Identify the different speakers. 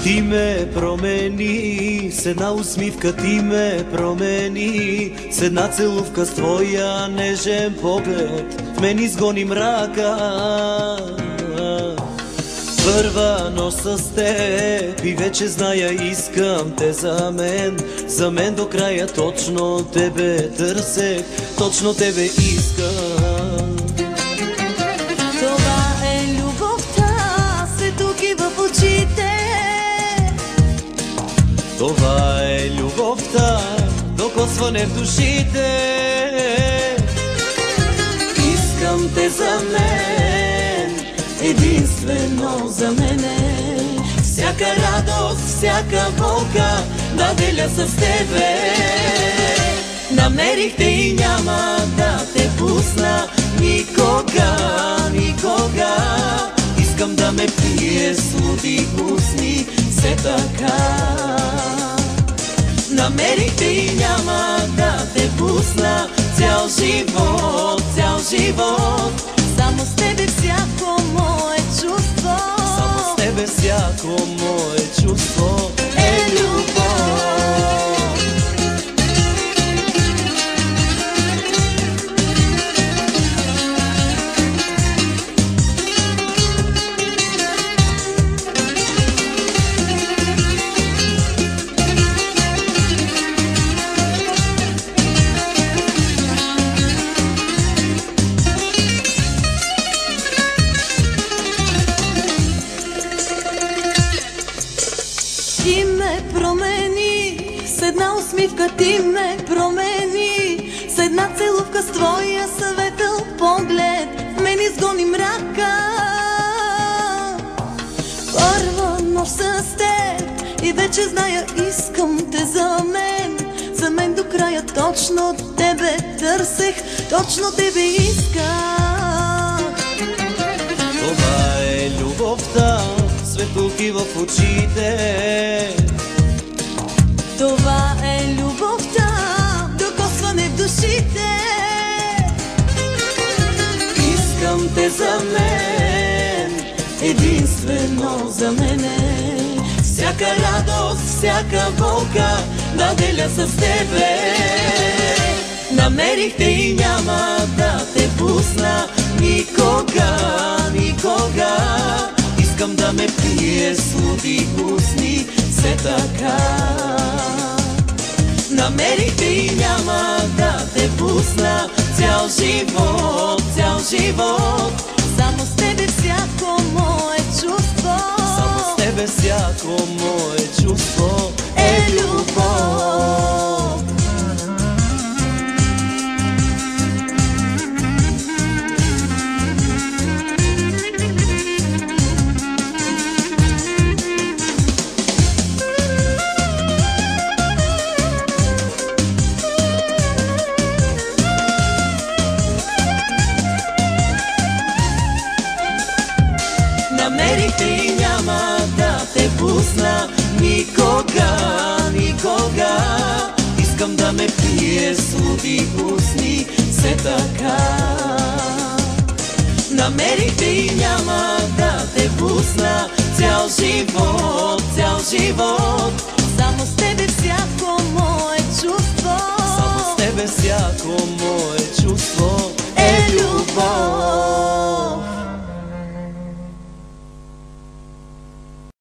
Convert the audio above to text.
Speaker 1: Ти ме промени, с една усмивка ти ме промени, с една целувка с твоя нежен поглед в мен изгони мрака. Първа нощ с теб и вече зная, искам те за мен до края. Точно тебе търсех, точно тебе искам.
Speaker 2: Това е любовта, светлки в очите.
Speaker 1: Това е любовта, докосване в душите.
Speaker 2: Искам те за мен, единствено за мене.
Speaker 1: Всяка радост, всяка болка да деля с тебе. Намерих те и няма да те пусна никога, никога. Искам да ме пие с луди устни, все така. Намерих те и няма да те пусна цял живот, цял живот.
Speaker 2: Само с тебе всяко мое чувство,
Speaker 1: само с тебе всяко мое чувство е любов.
Speaker 2: ти ме промени, с една усмивка ти ме промени, с една целувка с твоя светъл поглед в мен изгони мрака. Първа нощ с теб и вече зная, искам те за мен до края. Точно тебе търсех, точно тебе исках.
Speaker 1: Това е любовта, светлки в очите.
Speaker 2: Това е любовта, докосване в душите.
Speaker 1: Искам те за мен, единствено за мене. Всяка радост, всяка болка да деля с тебе. Намерих те и няма да те пусна никога, никога. Искам да ме пие с луди устни, все така. Намерих те и няма да те пусна цял живот, цял живот.
Speaker 2: Само с тебе всяко мое чувство,
Speaker 1: само с тебе всяко мое чувство е любов. Намерих те и няма да те пусна никога, никога. Искам да ме пие с луди устни, все така. Намерих те и няма да те пусна цял живот, цял живот.
Speaker 2: само с тебе всяко мое чувство,
Speaker 1: Само с тебе всяко мое